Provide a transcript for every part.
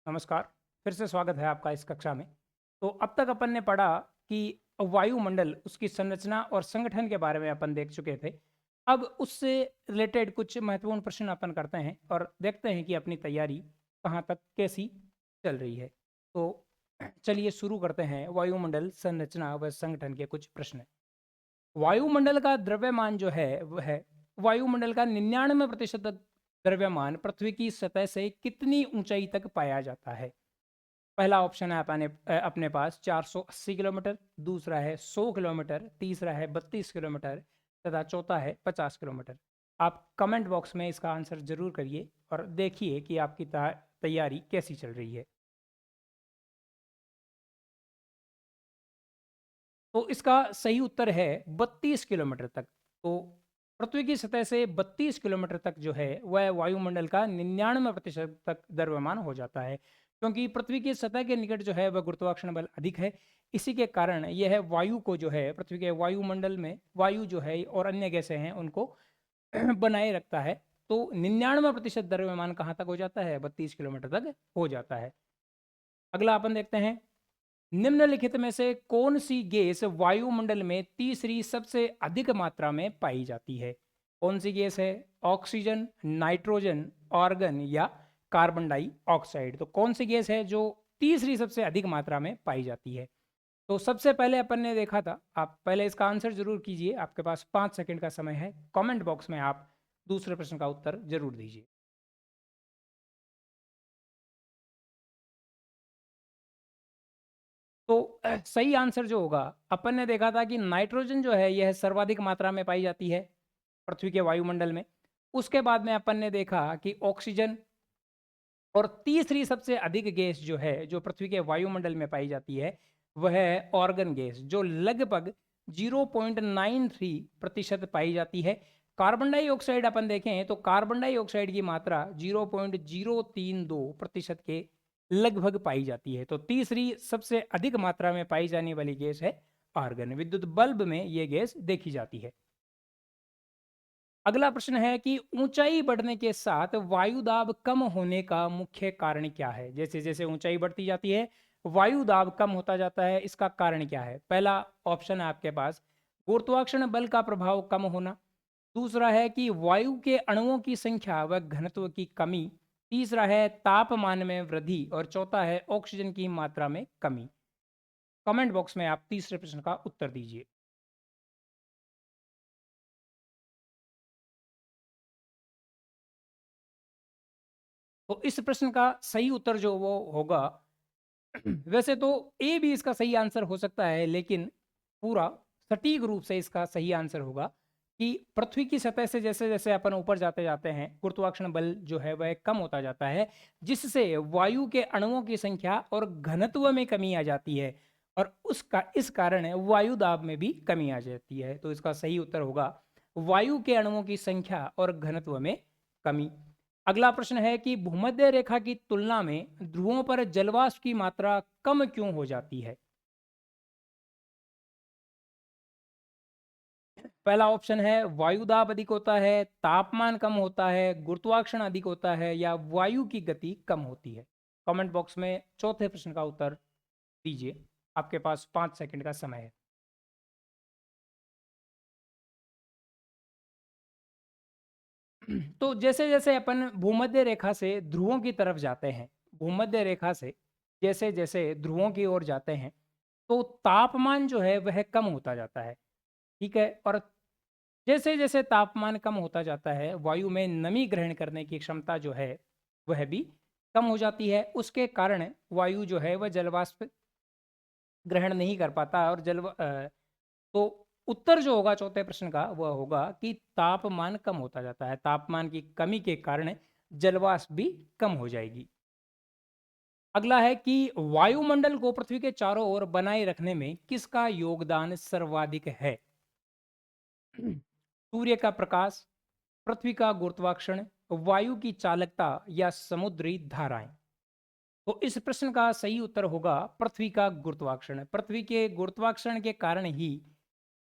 नमस्कार। फिर से स्वागत है आपका इस कक्षा में। तो अब तक अपन ने पढ़ा कि वायुमंडल, उसकी संरचना और संगठन के बारे में अपन देख चुके थे। अब उससे रिलेटेड कुछ महत्वपूर्ण प्रश्न अपन करते हैं और देखते हैं कि अपनी तैयारी कहाँ तक कैसी चल रही है। तो चलिए शुरू करते हैं वायुमंडल, संरचना व संगठन के कुछ प्रश्न। वायुमंडल का द्रव्यमान जो है वह है, वायुमंडल का 99% द्रव्यमान पृथ्वी की सतह से कितनी ऊंचाई तक पाया जाता है। पहला ऑप्शन है अपने पास 480 किलोमीटर, दूसरा है 100 किलोमीटर, तीसरा है 32 किलोमीटर तथा चौथा है 50 किलोमीटर। आप कमेंट बॉक्स में इसका आंसर जरूर करिए और देखिए कि आपकी तैयारी कैसी चल रही है। तो इसका सही उत्तर है 32 किलोमीटर तक। तो पृथ्वी की सतह से 32 किलोमीटर तक जो है वह वायुमंडल का 99% तक द्रव्यमान हो जाता है, क्योंकि पृथ्वी की सतह के निकट जो है वह गुरुत्वाकर्षण बल अधिक है। इसी के कारण यह वायु को जो है पृथ्वी के वायुमंडल में वायु जो है और अन्य गैसें हैं उनको बनाए रखता है। तो 99% द्रव्यमान कहाँ तक हो जाता है? 32 किलोमीटर तक हो जाता है। अगला अपन देखते हैं, निम्नलिखित में से कौन सी गैस वायुमंडल में तीसरी सबसे अधिक मात्रा में पाई जाती है? कौन सी गैस है? ऑक्सीजन, नाइट्रोजन, आर्गन या कार्बन डाइऑक्साइड। तो कौन सी गैस है जो तीसरी सबसे अधिक मात्रा में पाई जाती है? तो सबसे पहले अपन ने देखा था, आप पहले इसका आंसर जरूर कीजिए, आपके पास 5 सेकंड का समय है। कमेंट बॉक्स में आप दूसरे प्रश्न का उत्तर जरूर दीजिए। तो सही आंसर जो होगा, अपन ने देखा था कि नाइट्रोजन जो है यह सर्वाधिक मात्रा में पाई जाती है पृथ्वी के वायुमंडल में। उसके बाद में अपन ने देखा कि ऑक्सीजन, और तीसरी सबसे अधिक गैस जो है जो पृथ्वी के वायुमंडल में पाई जाती है वह है ऑर्गन गैस, जो लगभग 0.93% पाई जाती है। कार्बन डाइऑक्साइड अपन देखें तो कार्बन डाइऑक्साइड की मात्रा 0.032% के लगभग पाई जाती है। तो तीसरी सबसे अधिक मात्रा में पाई जाने वाली गैस है आर्गन। विद्युत बल्ब में यह गैस देखी जाती है। अगला प्रश्न है कि ऊंचाई बढ़ने के साथ वायु दाब कम होने का मुख्य कारण क्या है? जैसे जैसे ऊंचाई बढ़ती जाती है वायु दाब कम होता जाता है, इसका कारण क्या है? पहला ऑप्शन है आपके पास गुरुत्वाकर्षण बल का प्रभाव कम होना, दूसरा है कि वायु के अणुओं की संख्या व घनत्व की कमी, तीसरा है तापमान में वृद्धि और चौथा है ऑक्सीजन की मात्रा में कमी। कमेंट बॉक्स में आप तीसरे प्रश्न का उत्तर दीजिए। तो इस प्रश्न का सही उत्तर जो वो होगा, वैसे तो ए भी इसका सही आंसर हो सकता है, लेकिन पूरा सटीक रूप से इसका सही आंसर होगा कि पृथ्वी की सतह से जैसे जैसे अपन ऊपर जाते जाते हैं गुरुत्वाकर्षण बल जो है वह कम होता जाता है, जिससे वायु के अणुओं की संख्या और घनत्व में कमी आ जाती है, और उसका इस कारण वायु दाब में भी कमी आ जाती है। तो इसका सही उत्तर होगा वायु के अणुओं की संख्या और घनत्व में कमी। अगला प्रश्न है कि भूमध्य रेखा की तुलना में ध्रुवों पर जलवाष्प की मात्रा कम क्यों हो जाती है? पहला ऑप्शन है वायु दाब अधिक होता है, तापमान कम होता है, गुरुत्वाकर्षण अधिक होता है या वायु की गति कम होती है। कमेंट बॉक्स में चौथे प्रश्न का उत्तर दीजिए। आपके पास 5 सेकंड का समय है। तो जैसे जैसे अपन भूमध्य रेखा से ध्रुवों की तरफ जाते हैं, भूमध्य रेखा से जैसे जैसे ध्रुवों की ओर जाते हैं, तो तापमान जो है वह कम होता जाता है। ठीक है, और जैसे जैसे तापमान कम होता जाता है वायु में नमी ग्रहण करने की क्षमता जो है वह भी कम हो जाती है। उसके कारण वायु जो है वह जलवाष्प ग्रहण नहीं कर पाता, और तो उत्तर जो होगा चौथे प्रश्न का वह होगा कि तापमान कम होता जाता है। तापमान की कमी के कारण जलवाष्प भी कम हो जाएगी। अगला है कि वायुमंडल को पृथ्वी के चारों ओर बनाए रखने में किसका योगदान सर्वाधिक है? सूर्य का प्रकाश, पृथ्वी का गुरुत्वाकर्षण, वायु की चालकता या समुद्री धाराएं। तो इस प्रश्न का सही उत्तर होगा पृथ्वी का गुरुत्वाकर्षण। पृथ्वी के गुरुत्वाकर्षण के कारण ही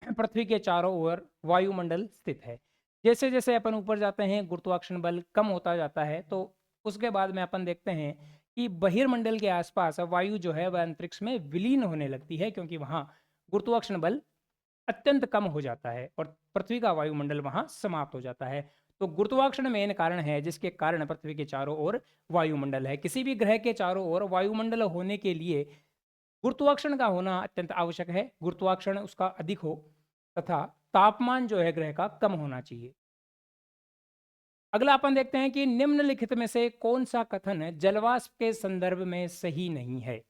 पृथ्वी के चारों ओर वायुमंडल स्थित है। जैसे जैसे अपन ऊपर जाते हैं गुरुत्वाकर्षण बल कम होता जाता है, तो उसके बाद में अपन देखते हैं कि बहिर्मंडल के आसपास वायु जो है वह अंतरिक्ष में विलीन होने लगती है, क्योंकि वहां गुरुत्वाकर्षण बल अत्यंत कम हो जाता है और पृथ्वी का वायुमंडल वहां समाप्त हो जाता है। तो गुरुत्वाकर्षण मेन कारण है जिसके कारण पृथ्वी के चारों ओर वायुमंडल है। किसी भी ग्रह के चारों ओर वायुमंडल होने के लिए गुरुत्वाकर्षण का होना अत्यंत आवश्यक है। गुरुत्वाकर्षण उसका अधिक हो तथा तापमान जो है ग्रह का कम होना चाहिए। अगला अपन देखते हैं कि निम्नलिखित में से कौन सा कथन जलवाष्प के संदर्भ में सही नहीं है।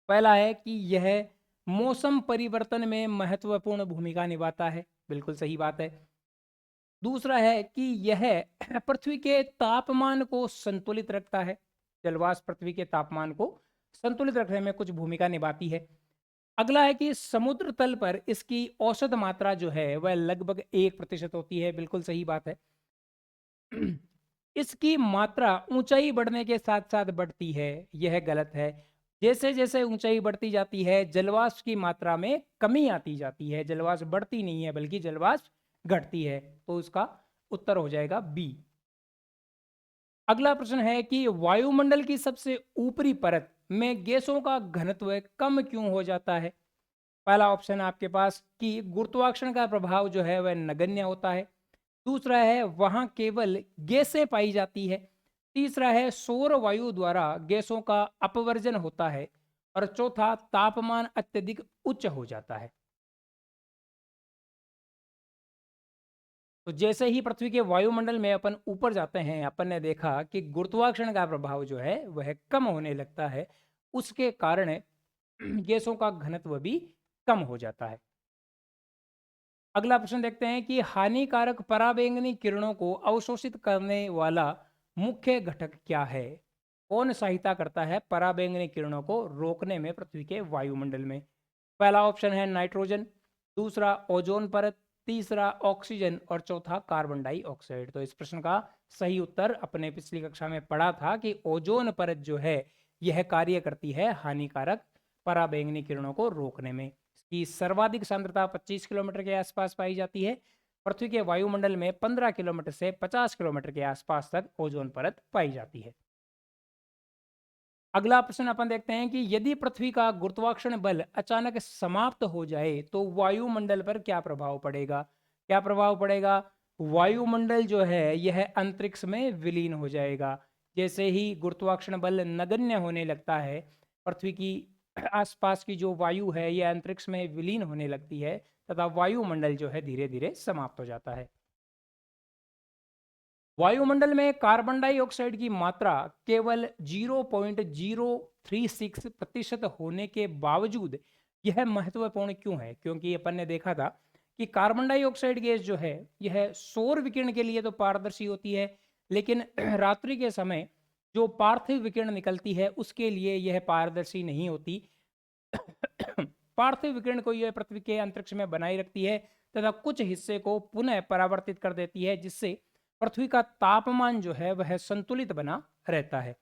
पहला है कि यह मौसम परिवर्तन में महत्वपूर्ण भूमिका निभाता है, बिल्कुल सही बात है। दूसरा है कि यह पृथ्वी के तापमान को संतुलित रखता है, जलवाष्प पृथ्वी के तापमान को संतुलित रखने में कुछ भूमिका निभाती है। अगला है कि समुद्र तल पर इसकी औसत मात्रा जो है वह लगभग 1% होती है, बिल्कुल सही बात है। इसकी मात्रा ऊंचाई बढ़ने के साथ साथ बढ़ती है, यह गलत है। जैसे जैसे ऊंचाई बढ़ती जाती है जलवाष्प की मात्रा में कमी आती जाती है, जलवाष्प बढ़ती नहीं है बल्कि जलवाष्प घटती है। तो इसका उत्तर हो जाएगा बी। अगला प्रश्न है कि वायुमंडल की सबसे ऊपरी परत में गैसों का घनत्व कम क्यों हो जाता है। पहला ऑप्शन आपके पास कि गुरुत्वाकर्षण का प्रभाव जो है वह नगण्य होता है। दूसरा है वहां केवल गैसें पाई जाती है। तीसरा है सौर वायु द्वारा गैसों का अपवर्जन होता है। और चौथा तापमान अत्यधिक उच्च हो जाता है। तो जैसे ही पृथ्वी के वायुमंडल में अपन ऊपर जाते हैं अपन ने देखा कि गुरुत्वाकर्षण का प्रभाव जो है वह कम होने लगता है, उसके कारण गैसों का घनत्व भी कम हो जाता है। अगला प्रश्न देखते हैं कि हानिकारक पराबैंगनी किरणों को अवशोषित करने वाला मुख्य घटक क्या है। कौन सहायता करता है पराबैंगनी किरणों को रोकने में पृथ्वी के वायुमंडल में। पहला ऑप्शन है नाइट्रोजन, दूसरा ओजोन परत, तीसरा ऑक्सीजन और चौथा कार्बन डाइऑक्साइड। तो इस प्रश्न का सही उत्तर अपने पिछली कक्षा में पढ़ा था कि ओजोन परत जो है यह कार्य करती है हानिकारक पराबैंगनी किरणों को रोकने में। इसकी सर्वाधिक सांद्रता 25 किलोमीटर के आसपास पाई जाती है। पृथ्वी के वायुमंडल में 15 किलोमीटर से 50 किलोमीटर के आसपास तक ओजोन परत पाई जाती है। अगला प्रश्न अपन देखते हैं कि यदि पृथ्वी का गुरुत्वाकर्षण बल अचानक समाप्त हो जाए तो वायुमंडल पर क्या प्रभाव पड़ेगा। क्या प्रभाव पड़ेगा। वायुमंडल जो है यह अंतरिक्ष में विलीन हो जाएगा। जैसे ही गुरुत्वाकर्षण बल नगण्य होने लगता है पृथ्वी की आसपास की जो वायु है यह अंतरिक्ष में विलीन होने लगती है तथा वायुमंडल जो है धीरे धीरे समाप्त हो जाता है। वायुमंडल में कार्बन डाइऑक्साइड की मात्रा केवल 0.036% होने के बावजूद यह महत्वपूर्ण क्यों है। क्योंकि अपन ने देखा था कि कार्बन डाइऑक्साइड गैस जो है यह सौर विकिरण के लिए तो पारदर्शी होती है, लेकिन रात्रि के समय जो पार्थिव विकिरण निकलती है उसके लिए यह पारदर्शी नहीं होती। पार्थिव विकिरण को यह पृथ्वी के अंतरिक्ष में बनाए रखती है तथा कुछ हिस्से को पुनः परावर्तित कर देती है, जिससे पृथ्वी का तापमान जो है वह संतुलित बना रहता है।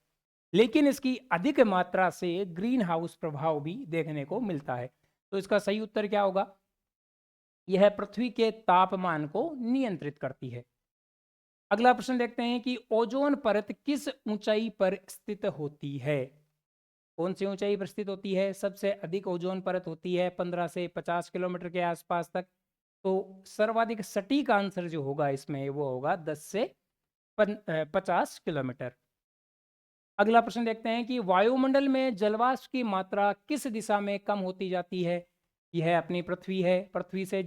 लेकिन इसकी अधिक मात्रा से ग्रीन हाउस प्रभाव भी देखने को मिलता है। तो इसका सही उत्तर क्या होगा। यह पृथ्वी के तापमान को नियंत्रित करती है। अगला प्रश्न देखते हैं कि ओजोन परत किस ऊंचाई पर स्थित होती है। कौन सी ऊंचाई पर स्थित होती है। सबसे अधिक ओजोन परत होती है 15 से 50 किलोमीटर के आसपास तक। तो सर्वाधिक सटीक आंसर जो होगा इसमें वो होगा 10 से 50 किलोमीटर। अगला प्रश्न देखते हैं कि वायुमंडल में जलवाष्प की मात्रा किस दिशा में कम होती जाती है। यह अपनी पृथ्वी है। पृथ्वी से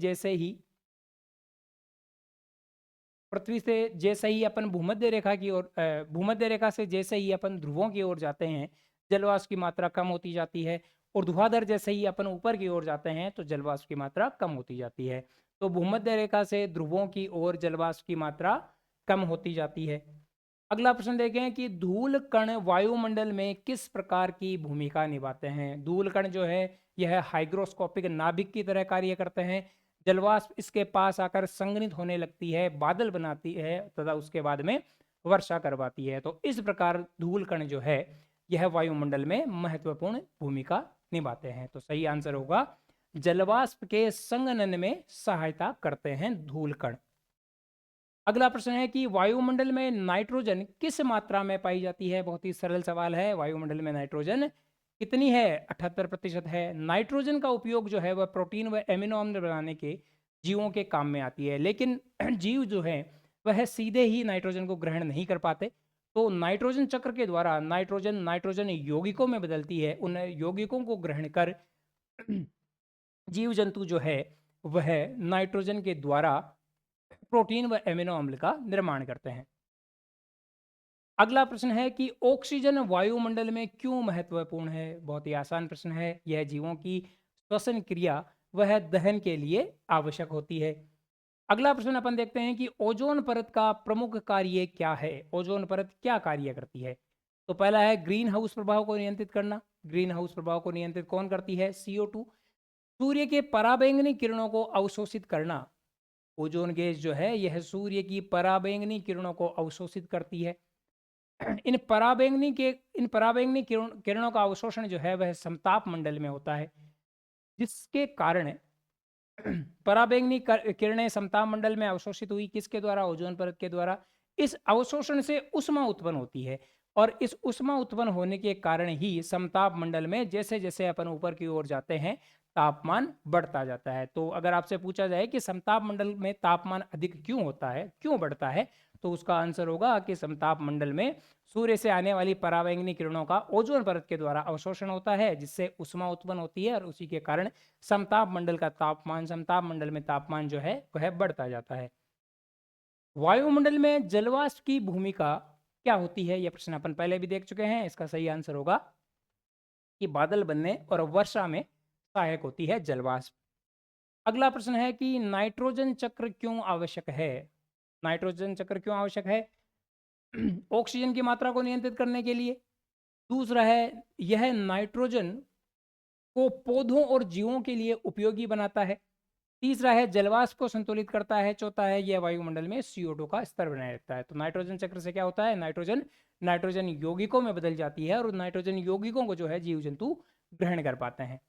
जैसे ही अपन भूमध्य रेखा की ओर भूमध्य रेखा से जैसे ही अपन ध्रुवों की ओर जाते हैं जलवाष्प की मात्रा कम होती जाती है। ऊर्ध्वाधर जैसे ही अपन ऊपर की ओर जाते हैं तो जलवाष्प की मात्रा कम होती जाती है। तो भूमध्य रेखा से ध्रुवों की ओर जलवाष्प की मात्रा कम होती जाती है। अगला प्रश्न देखें कि धूल कण वायुमंडल में किस प्रकार की भूमिका निभाते हैं। धूल कण जो है यह हाइग्रोस्कोपिक नाभिक की तरह कार्य करते हैं। जलवाष्प इसके पास आकर संघनित होने लगती है, बादल बनाती है तथा उसके बाद में वर्षा करवाती है। तो इस प्रकार धूल कण जो है यह वायुमंडल में महत्वपूर्ण भूमिका निभाते हैं। तो सही आंसर होगा जलवाष्प के संघनन में सहायता करते हैं धूल कण। अगला प्रश्न है कि वायुमंडल में नाइट्रोजन किस मात्रा में पाई जाती है? बहुत ही सरल सवाल है। वायुमंडल में नाइट्रोजन कितनी है? 78% है। नाइट्रोजन का उपयोग जो है वह प्रोटीन व एमिनो अम्ल बनाने के जीवों के काम में आती है, लेकिन जीव जो है वह सीधे ही नाइट्रोजन को ग्रहण नहीं कर पाते। तो नाइट्रोजन चक्र के द्वारा नाइट्रोजन नाइट्रोजन यौगिकों में बदलती है। उन यौगिकों को ग्रहण कर जीव जंतु जो है वह नाइट्रोजन के द्वारा प्रोटीन व एमिनो अम्ल का निर्माण करते हैं। अगला प्रश्न है कि ऑक्सीजन वायुमंडल में क्यों महत्वपूर्ण है? बहुत ही आसान प्रश्न है। यह जीवों की श्वसन क्रिया वह दहन के लिए आवश्यक होती है। अगला प्रश्न अपन देखते हैं कि ओजोन परत का प्रमुख कार्य क्या है? ओजोन परत क्या कार्य करती है? तो पहला है ग्रीन हाउस प्रभाव को नियंत्रित करना। ग्रीन हाउस प्रभाव को नियंत्रित कौन करती है? CO2। सूर्य के पराबैंगनी किरणों को अवशोषित करना। ओजोन गैस जो है यह सूर्य की पराबैंगनी किरणों को अवशोषित करती है। इन पराबैंगनी किरणों का अवशोषण जो है वह समताप मंडल में होता है, जिसके कारण पराबैंगनी किरणें समताप मंडल में अवशोषित हुई। किसके द्वारा? ओजोन परत के द्वारा। इस अवशोषण से ऊष्मा उत्पन्न होती है और इस ऊष्मा उत्पन्न होने के कारण ही समताप मंडल में जैसे जैसे अपन ऊपर की ओर जाते हैं तापमान बढ़ता जाता है। तो अगर आपसे पूछा जाए कि समताप मंडल में तापमान अधिक क्यों होता है, क्यों बढ़ता है, तो उसका आंसर होगा कि समताप मंडल में सूर्य से आने वाली पराबैंगनी किरणों का ओजोन परत के द्वारा अवशोषण होता है, जिससे ऊष्मा उत्पन्न होती है और उसी के कारण समताप मंडल में तापमान जो है वह बढ़ता जाता है। वायुमंडल में जलवाष्प की भूमिका क्या होती है? यह प्रश्न अपन पहले भी देख चुके हैं। इसका सही आंसर होगा कि बादल बनने और वर्षा में सहायक होती है जलवाष्प। अगला प्रश्न है कि नाइट्रोजन चक्र क्यों आवश्यक है? नाइट्रोजन चक्र क्यों आवश्यक है? ऑक्सीजन की मात्रा को नियंत्रित करने के लिए। दूसरा है, यह नाइट्रोजन को पौधों और जीवों के लिए उपयोगी बनाता है। तीसरा है, जलवाष्प को संतुलित करता है। चौथा है, यह वायुमंडल में CO2 का स्तर बनाए रखता है। तो नाइट्रोजन चक्र से क्या होता है? नाइट्रोजन नाइट्रोजन यौगिकों में बदल जाती है और नाइट्रोजन यौगिकों को जो है जीव जंतु ग्रहण कर पाते हैं।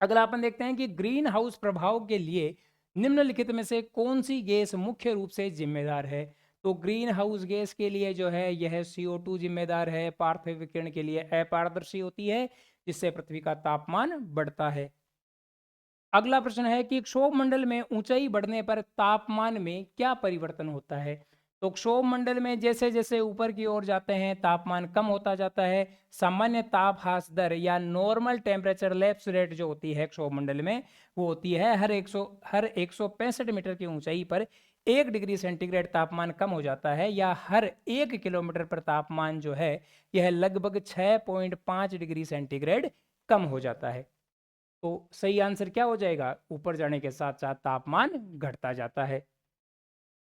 अगला अपन देखते हैं कि ग्रीन हाउस प्रभाव के लिए निम्नलिखित में से कौन सी गैस मुख्य रूप से जिम्मेदार है? तो ग्रीन हाउस गैस के लिए जो है यह CO2 जिम्मेदार है। पार्थिव विकिरण के लिए अपारदर्शी होती है, जिससे पृथ्वी का तापमान बढ़ता है। अगला प्रश्न है कि क्षोभ मंडल में ऊंचाई बढ़ने पर तापमान में क्या परिवर्तन होता है? तो क्षोभ मंडल में जैसे जैसे ऊपर की ओर जाते हैं तापमान कम होता जाता है। सामान्य ताप ह्रास दर या नॉर्मल टेम्परेचर लैप्स रेट जो होती है क्षोभ मंडल में, वो होती है हर 165 मीटर की ऊंचाई पर 1 डिग्री सेंटीग्रेड तापमान कम हो जाता है, या हर 1 किलोमीटर पर तापमान जो है यह लगभग 6.5 डिग्री सेंटीग्रेड कम हो जाता है। तो सही आंसर क्या हो जाएगा? ऊपर जाने के साथ साथ तापमान घटता जाता है।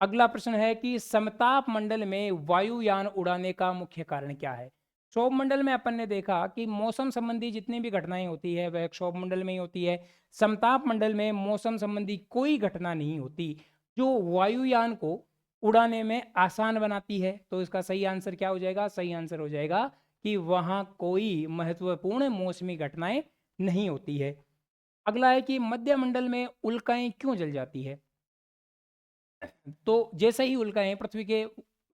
अगला प्रश्न है कि समताप मंडल में वायुयान उड़ाने का मुख्य कारण क्या है? क्षोभ मंडल में अपन ने देखा कि मौसम संबंधी जितनी भी घटनाएं होती है वह क्षोभ मंडल में ही होती है। समताप मंडल में मौसम संबंधी कोई घटना नहीं होती जो वायुयान को उड़ाने में आसान बनाती है। तो इसका सही आंसर क्या हो जाएगा? सही आंसर हो जाएगा कि वहां कोई महत्वपूर्ण मौसमी घटनाएं नहीं होती है। अगला है कि मध्य मंडल में उल्काएं क्यों जल जाती है? तो जैसे ही उल्काएं पृथ्वी के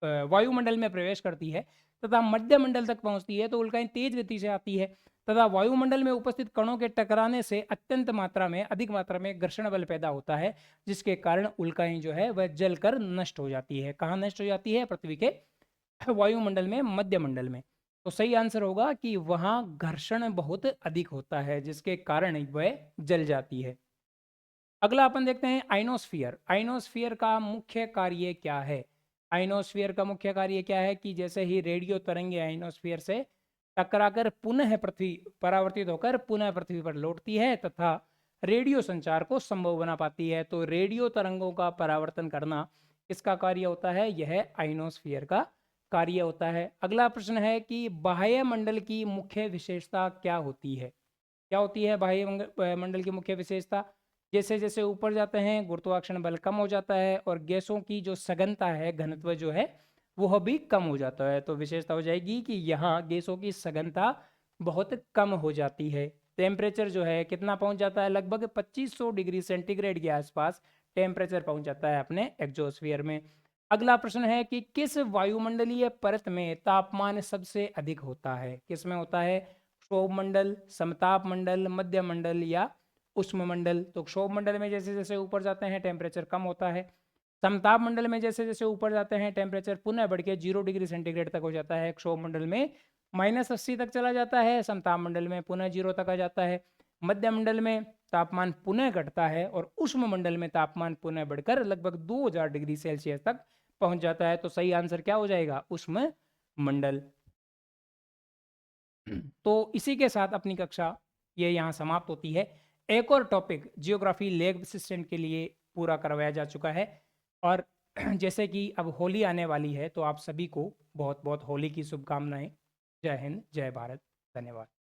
वायुमंडल में प्रवेश करती है तथा मध्य मंडल तक पहुंचती है तो उल्काएं तेज गति से आती है तथा वायुमंडल में उपस्थित कणों के टकराने से अधिक मात्रा में घर्षण बल पैदा होता है, जिसके कारण उल्काएं जो है वह जलकर नष्ट हो जाती है। कहाँ नष्ट हो जाती है? पृथ्वी के वायुमंडल में, मध्य मंडल में। तो सही आंसर होगा कि वहां घर्षण बहुत अधिक होता है, जिसके कारण वह जल जाती है। अगला अपन देखते हैं आइनोस्फियर। आइनोस्फियर का मुख्य कार्य क्या है? आइनोस्फियर का मुख्य कार्य क्या है कि जैसे ही रेडियो तरंगे आइनोस्फियर से टकराकर पुनः पृथ्वी परावर्तित होकर पुनः पृथ्वी पर लौटती है तथा रेडियो संचार को संभव बना पाती है। तो रेडियो तरंगों का परावर्तन करना किसका कार्य होता है? यह आइनोस्फियर का कार्य होता है। अगला प्रश्न है कि बाह्य मंडल की मुख्य विशेषता क्या होती है? क्या होती है बाह्य मंडल की मुख्य विशेषता? जैसे जैसे ऊपर जाते हैं गुरुत्वाकर्षण बल कम हो जाता है और गैसों की जो सघनता है, घनत्व जो है वह भी कम हो जाता है। तो विशेषता हो जाएगी कि यहाँ गैसों की सघनता बहुत कम हो जाती है। टेम्परेचर जो है कितना पहुंच जाता है? लगभग 2500 डिग्री सेंटीग्रेड के आसपास टेम्परेचर पहुंच जाता है अपने एग्जोस्फीयर में। अगला प्रश्न है कि किस वायुमंडलीय परत में तापमान सबसे अधिक होता है? किस में होता है? क्षोभ मंडल, समताप मंडल, मध्य मंडल या उष्ण मंडल। तो क्षोभ मंडल में जैसे जैसे ऊपर जाते हैं टेम्परेचर कम होता है। समताप मंडल में जैसे जैसे ऊपर जाते हैं टेम्परेचर पुनः बढ़ के 0 डिग्री सेंटीग्रेड तक हो जाता है। क्षोभ मंडल में -80 तक चला जाता है, समताप मंडल में पुनः 0 तक आ जाता है। मध्य मंडल में तापमान पुनः घटता है और उष्ण मंडल में तापमान पुनः बढ़कर लगभग 2000 डिग्री सेल्सियस तक पहुंच जाता है। तो सही आंसर क्या हो जाएगा? उष्ण मंडल। तो इसी के साथ अपनी कक्षा ये यहाँ समाप्त होती है। एक और टॉपिक जियोग्राफी लैब असिस्टेंट के लिए पूरा करवाया जा चुका है। और जैसे कि अब होली आने वाली है तो आप सभी को बहुत बहुत होली की शुभकामनाएं। जय हिंद, जय भारत, धन्यवाद।